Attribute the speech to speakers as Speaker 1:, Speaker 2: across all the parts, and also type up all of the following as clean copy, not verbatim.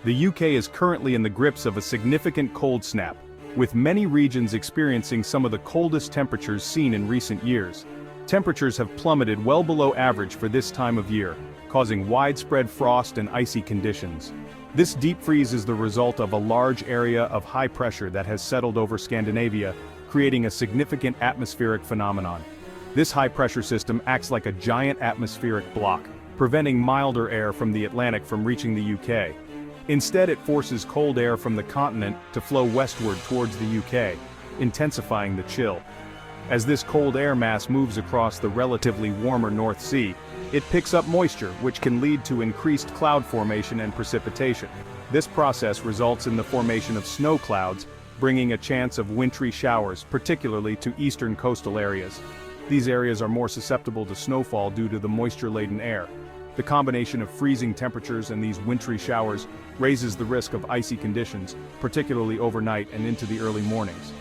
Speaker 1: The UK is currently in the grips of a significant cold snap, with many regions experiencing some of the coldest temperatures seen in recent years. Temperatures have plummeted well below average for this time of year, causing widespread frost and icy conditions. This deep freeze is the result of a large area of high pressure that has settled over Scandinavia, creating a significant atmospheric phenomenon. This high-pressure system acts like a giant atmospheric block, preventing milder air from the Atlantic from reaching the UK. Instead, it forces cold air from the continent to flow westward towards the UK, intensifying the chill. As this cold air mass moves across the relatively warmer North Sea, it picks up moisture, which can lead to increased cloud formation and precipitation. This process results in the formation of snow clouds, bringing a chance of wintry showers, particularly to eastern coastal areas. These areas are more susceptible to snowfall due to the moisture-laden air. The combination of freezing temperatures and these wintry showers raises the risk of icy conditions, particularly overnight and into the early mornings.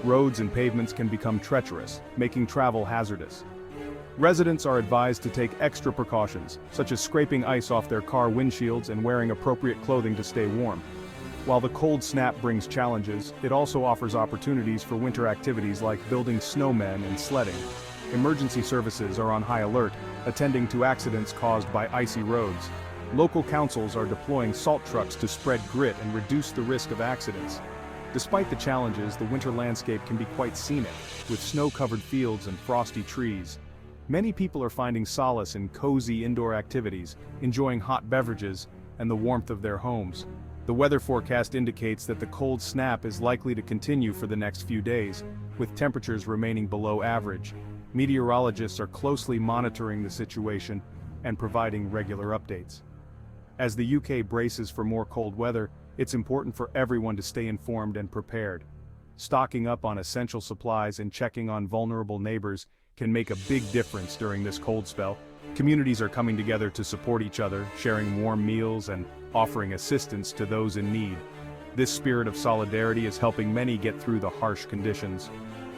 Speaker 1: Roads and pavements can become treacherous, making travel hazardous. Residents are advised to take extra precautions, such as scraping ice off their car windshields and wearing appropriate clothing to stay warm. While the cold snap brings challenges, it also offers opportunities for winter activities like building snowmen and sledding. Emergency services are on high alert, attending to accidents caused by icy roads. Local councils are deploying salt trucks to spread grit and reduce the risk of accidents. Despite the challenges, the winter landscape can be quite scenic, with snow-covered fields and frosty trees. Many people are finding solace in cozy indoor activities, enjoying hot beverages, and the warmth of their homes. The weather forecast indicates that the cold snap is likely to continue for the next few days, with temperatures remaining below average. Meteorologists are closely monitoring the situation and providing regular updates. As the UK braces for more cold weather, it's important for everyone to stay informed and prepared. Stocking up on essential supplies and checking on vulnerable neighbors can make a big difference during this cold spell. Communities are coming together to support each other, sharing warm meals and offering assistance to those in need. This spirit of solidarity is helping many get through the harsh conditions.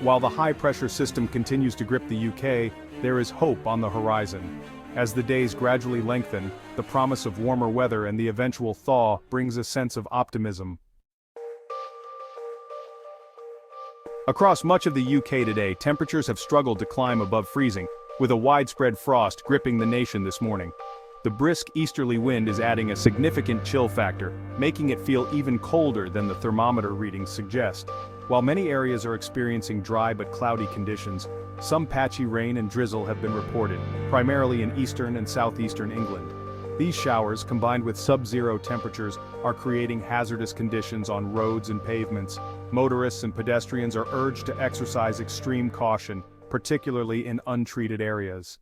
Speaker 1: While the high-pressure system continues to grip the UK, there is hope on the horizon. As the days gradually lengthen, the promise of warmer weather and the eventual thaw brings a sense of optimism. Across much of the UK today, temperatures have struggled to climb above freezing, with a widespread frost gripping the nation this morning. The brisk easterly wind is adding a significant chill factor, making it feel even colder than the thermometer readings suggest. While many areas are experiencing dry but cloudy conditions, some patchy rain and drizzle have been reported, primarily in eastern and southeastern England. These showers, combined with sub-zero temperatures, are creating hazardous conditions on roads and pavements. Motorists and pedestrians are urged to exercise extreme caution, particularly in untreated areas.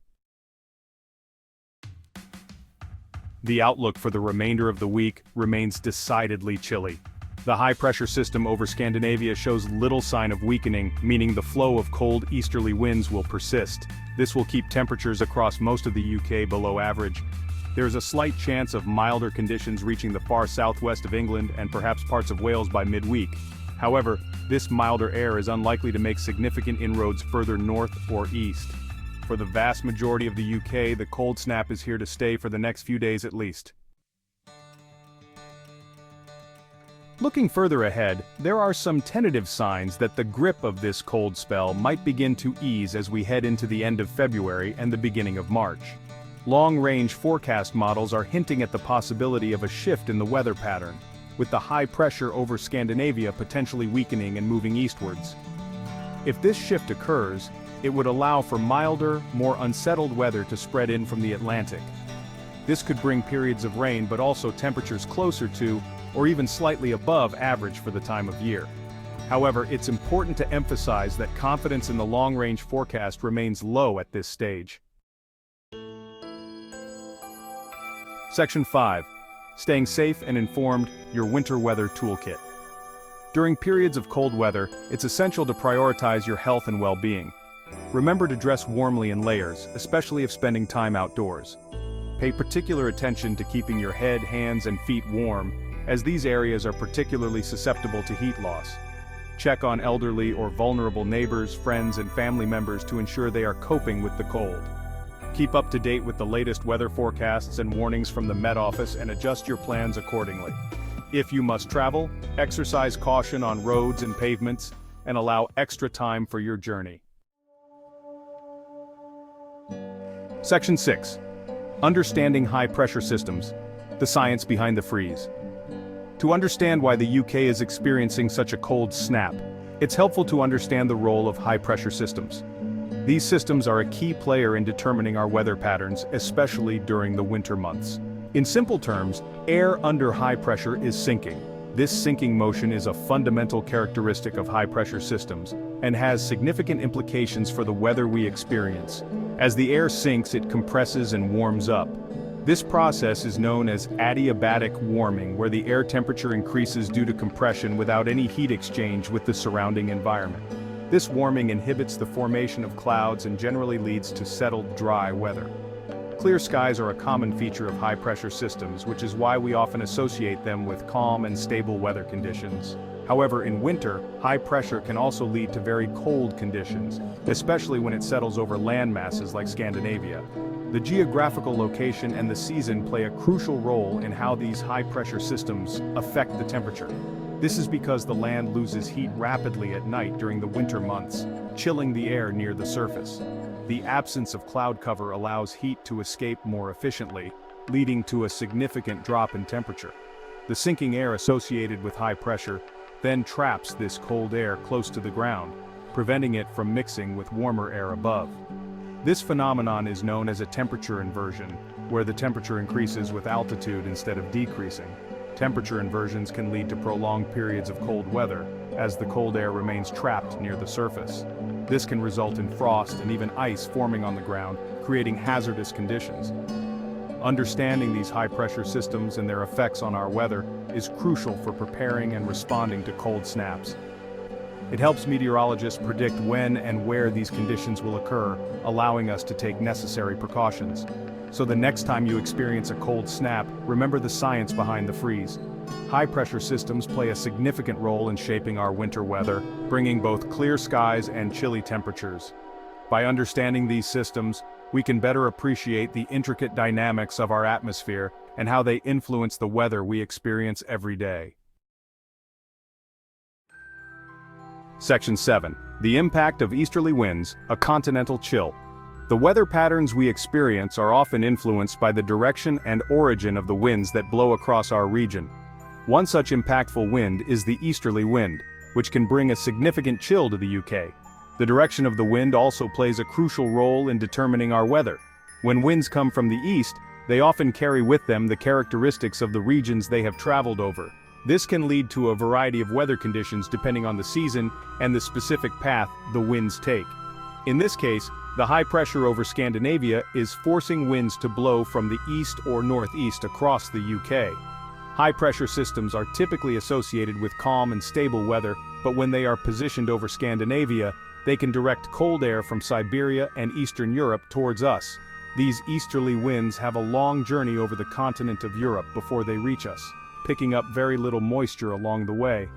Speaker 1: The outlook for the remainder of the week remains decidedly chilly. The high-pressure system over Scandinavia shows little sign of weakening, meaning the flow of cold easterly winds will persist. This will keep temperatures across most of the UK below average. There is a slight chance of milder conditions reaching the far southwest of England and perhaps parts of Wales by midweek. However, this milder air is unlikely to make significant inroads further north or east. For the vast majority of the UK, the cold snap is here to stay for the next few days at least. Looking further ahead, there are some tentative signs that the grip of this cold spell might begin to ease as we head into the end of February and the beginning of March. Long-range forecast models are hinting at the possibility of a shift in the weather pattern, with the high pressure over Scandinavia potentially weakening and moving eastwards. If this shift occurs, it would allow for milder, more unsettled weather to spread in from the Atlantic. This could bring periods of rain but also temperatures closer to, or even slightly above average for the time of year. However, it's important to emphasize that confidence in the long-range forecast remains low at this stage. Section 5. Staying safe and informed, your winter weather toolkit. During periods of cold weather, it's essential to prioritize your health and well-being. Remember to dress warmly in layers, especially if spending time outdoors. Pay particular attention to keeping your head, hands, and feet warm, as these areas are particularly susceptible to heat loss. Check on elderly or vulnerable neighbors, friends, and family members to ensure they are coping with the cold. Keep up to date with the latest weather forecasts and warnings from the Met Office and adjust your plans accordingly. If you must travel, exercise caution on roads and pavements, and allow extra time for your journey. Section 6. Understanding high-pressure systems, the science behind the freeze. To understand why the UK is experiencing such a cold snap, it's helpful to understand the role of high-pressure systems. These systems are a key player in determining our weather patterns, especially during the winter months. In simple terms, air under high pressure is sinking. This sinking motion is a fundamental characteristic of high-pressure systems and has significant implications for the weather we experience. As the air sinks, it compresses and warms up. This process is known as adiabatic warming, where the air temperature increases due to compression without any heat exchange with the surrounding environment. This warming inhibits the formation of clouds and generally leads to settled, dry weather. Clear skies are a common feature of high-pressure systems, which is why we often associate them with calm and stable weather conditions. However, in winter, high pressure can also lead to very cold conditions, especially when it settles over land masses like Scandinavia. The geographical location and the season play a crucial role in how these high-pressure systems affect the temperature. This is because the land loses heat rapidly at night during the winter months, chilling the air near the surface. The absence of cloud cover allows heat to escape more efficiently, leading to a significant drop in temperature. The sinking air associated with high pressure then traps this cold air close to the ground, preventing it from mixing with warmer air above. This phenomenon is known as a temperature inversion, where the temperature increases with altitude instead of decreasing. Temperature inversions can lead to prolonged periods of cold weather, as the cold air remains trapped near the surface. This can result in frost and even ice forming on the ground, creating hazardous conditions. Understanding these high-pressure systems and their effects on our weather is crucial for preparing and responding to cold snaps. It helps meteorologists predict when and where these conditions will occur, allowing us to take necessary precautions. So the next time you experience a cold snap, remember the science behind the freeze. High-pressure systems play a significant role in shaping our winter weather, bringing both clear skies and chilly temperatures. By understanding these systems, we can better appreciate the intricate dynamics of our atmosphere and how they influence the weather we experience every day. Section 7. The impact of easterly winds, a continental chill. The weather patterns we experience are often influenced by the direction and origin of the winds that blow across our region. One such impactful wind is the easterly wind, which can bring a significant chill to the UK. The direction of the wind also plays a crucial role in determining our weather. When winds come from the east, they often carry with them the characteristics of the regions they have traveled over. This can lead to a variety of weather conditions depending on the season and the specific path the winds take. In this case, the high pressure over Scandinavia is forcing winds to blow from the east or northeast across the UK. High-pressure systems are typically associated with calm and stable weather, but when they are positioned over Scandinavia, they can direct cold air from Siberia and Eastern Europe towards us. These easterly winds have a long journey over the continent of Europe before they reach us, picking up very little moisture along the way.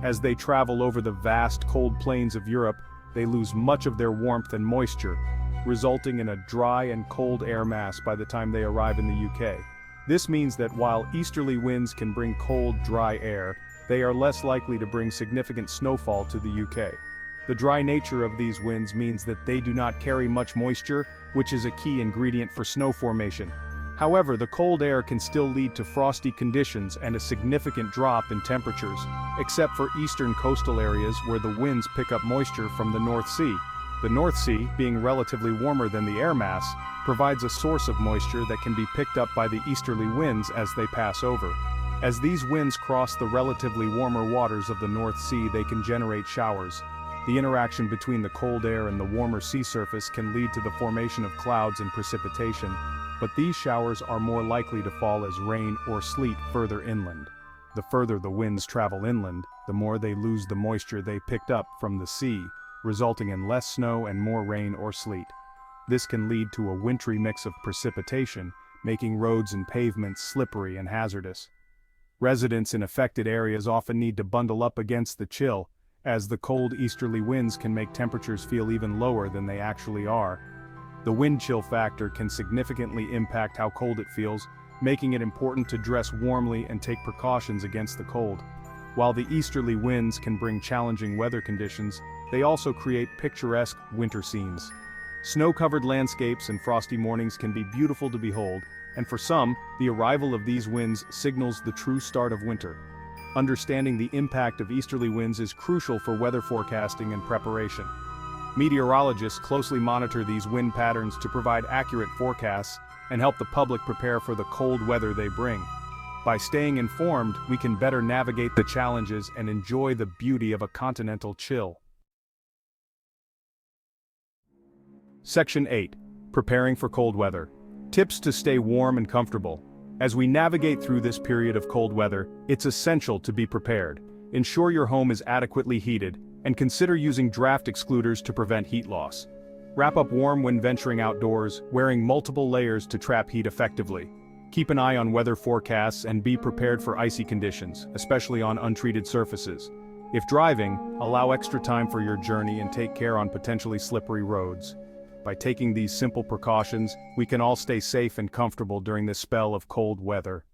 Speaker 1: As they travel over the vast cold plains of Europe, they lose much of their warmth and moisture, resulting in a dry and cold air mass by the time they arrive in the UK. This means that while easterly winds can bring cold, dry air, they are less likely to bring significant snowfall to the UK. The dry nature of these winds means that they do not carry much moisture, which is a key ingredient for snow formation. However, the cold air can still lead to frosty conditions and a significant drop in temperatures, except for eastern coastal areas where the winds pick up moisture from the North Sea. The North Sea, being relatively warmer than the air mass, provides a source of moisture that can be picked up by the easterly winds as they pass over. As these winds cross the relatively warmer waters of the North Sea, they can generate showers. The interaction between the cold air and the warmer sea surface can lead to the formation of clouds and precipitation, but these showers are more likely to fall as rain or sleet further inland. The further the winds travel inland, the more they lose the moisture they picked up from the sea, resulting in less snow and more rain or sleet. This can lead to a wintry mix of precipitation, making roads and pavements slippery and hazardous. Residents in affected areas often need to bundle up against the chill, as the cold easterly winds can make temperatures feel even lower than they actually are. The wind chill factor can significantly impact how cold it feels, making it important to dress warmly and take precautions against the cold. While the easterly winds can bring challenging weather conditions, they also create picturesque winter scenes. Snow-covered landscapes and frosty mornings can be beautiful to behold, and for some, the arrival of these winds signals the true start of winter. Understanding the impact of easterly winds is crucial for weather forecasting and preparation. Meteorologists closely monitor these wind patterns to provide accurate forecasts and help the public prepare for the cold weather they bring. By staying informed, we can better navigate the challenges and enjoy the beauty of a continental chill. Section 8. Preparing for cold weather. Tips to stay warm and comfortable. As we navigate through this period of cold weather, it's essential to be prepared. Ensure your home is adequately heated, and consider using draft excluders to prevent heat loss. Wrap up warm when venturing outdoors, wearing multiple layers to trap heat effectively. Keep an eye on weather forecasts and be prepared for icy conditions, especially on untreated surfaces. If driving, allow extra time for your journey and take care on potentially slippery roads. By taking these simple precautions, we can all stay safe and comfortable during this spell of cold weather.